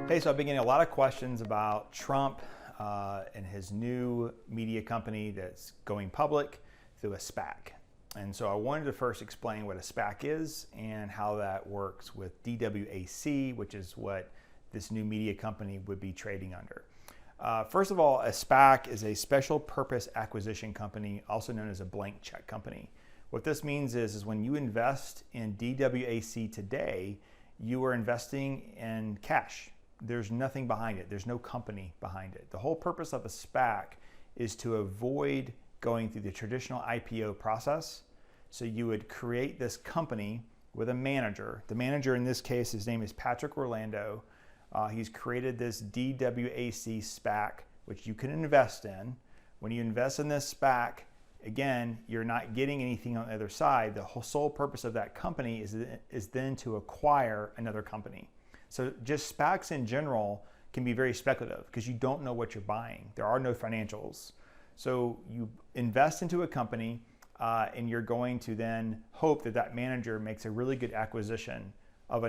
Hey, so I've been getting a lot of questions about Trump and his new media company that's going public through a SPAC. And so I wanted to first explain what a SPAC is and how that works with DWAC, which is what this new media company would be trading under. First of all, a SPAC is a special purpose acquisition company, also known as a blank check company. What this means is when you invest in DWAC today, you are investing in cash. There's nothing behind it. There's no company behind it. The whole purpose of a SPAC is to avoid going through the traditional IPO process. So you would create this company with a manager. The manager in this case, his name is Patrick Orlando. He's created this DWAC SPAC, which you can invest in. When you invest in this SPAC, again, you're not getting anything on the other side. The whole sole purpose of that company is then to acquire another company. So just SPACs in general can be very speculative because you don't know what you're buying. There are no financials. So you invest into a company and you're going to then hope that that manager makes a really good acquisition of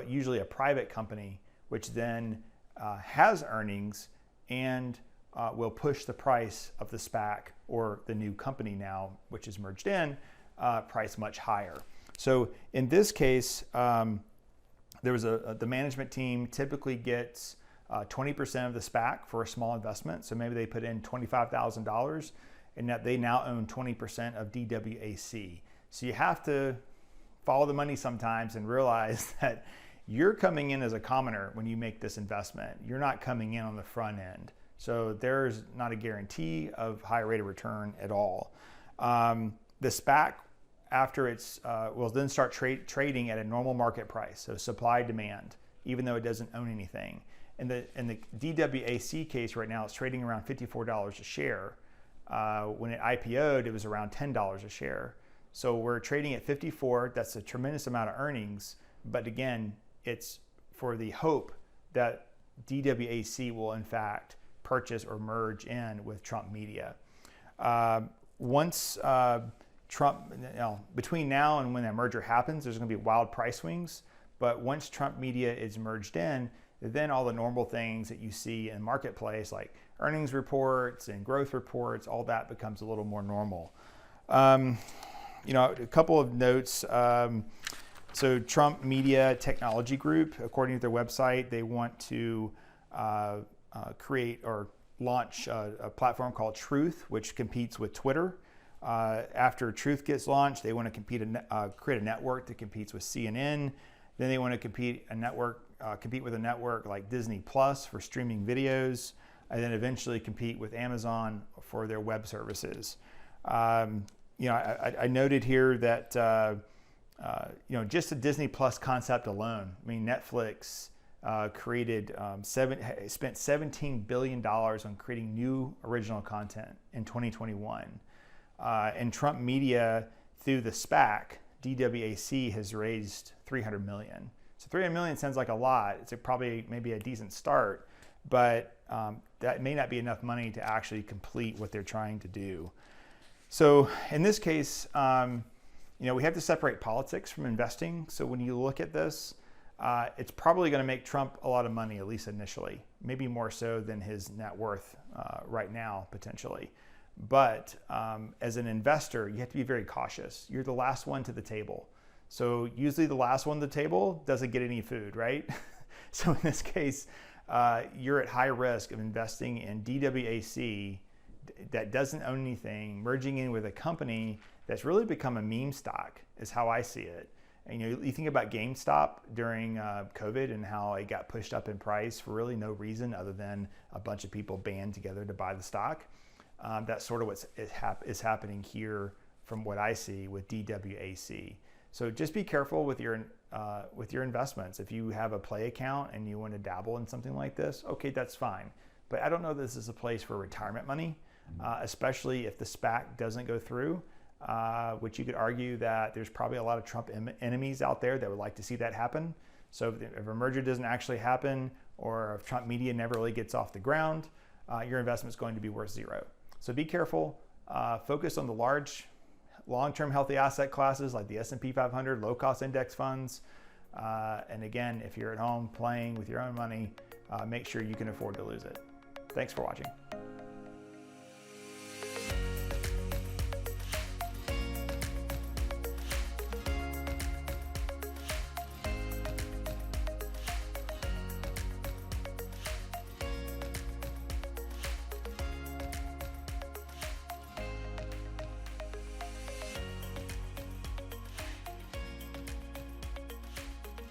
usually a private company, which then has earnings and will push the price of the SPAC or the new company now, which is merged in, price much higher. So in this case, the management team typically gets 20% of the SPAC for a small investment. So maybe they put in $25,000 and that they now own 20% of DWAC. So you have to follow the money sometimes and realize that you're coming in as a commoner when you make this investment. You're not coming in on the front end. So there's not a guarantee of high rate of return at all. The SPAC, after it's, will then start trading at a normal market price, so supply demand, even though it doesn't own anything. In the DWAC case right now, it's trading around $54 a share. When it IPO'd, it was around $10 a share. So we're trading at 54. That's a tremendous amount of earnings. But again, it's for the hope that DWAC will in fact purchase or merge in with Trump Media. Once Trump, between now and when that merger happens, there's going to be wild price swings. But once Trump Media is merged in, then all the normal things that you see in marketplace, like earnings reports and growth reports, all that becomes a little more normal. A couple of notes. So Trump Media Technology Group, according to their website, they want to create or launch a platform called Truth, which competes with Twitter. After Truth gets launched, they want to create a network that competes with CNN. Then they want to compete with a network like Disney Plus for streaming videos, and then eventually compete with Amazon for their web services. I noted here that just the Disney Plus concept alone. I mean, Netflix spent $17 billion on creating new original content in 2021. And Trump Media, through the SPAC, DWAC has raised $300 million. So $300 million sounds like a lot. It's probably maybe a decent start, but that may not be enough money to actually complete what they're trying to do. So in this case, we have to separate politics from investing. So when you look at this, it's probably going to make Trump a lot of money, at least initially, maybe more so than his net worth right now, potentially. But as an investor, you have to be very cautious. You're the last one to the table. So usually the last one to the table doesn't get any food, right? So in this case, you're at high risk of investing in DWAC that doesn't own anything, merging in with a company that's really become a meme stock, is how I see it. And you think about GameStop during COVID and how it got pushed up in price for really no reason other than a bunch of people band together to buy the stock. That's sort of what is happening here from what I see with DWAC. So just be careful with your investments. If you have a play account and you want to dabble in something like this, okay, that's fine. But I don't know this is a place for retirement money, especially if the SPAC doesn't go through, which you could argue that there's probably a lot of Trump enemies out there that would like to see that happen. So if a merger doesn't actually happen, or if Trump Media never really gets off the ground, your investment is going to be worth zero. So be careful. Focus on the large, long-term healthy asset classes like the S&P 500, low-cost index funds. And again, if you're at home playing with your own money, make sure you can afford to lose it. Thanks for watching.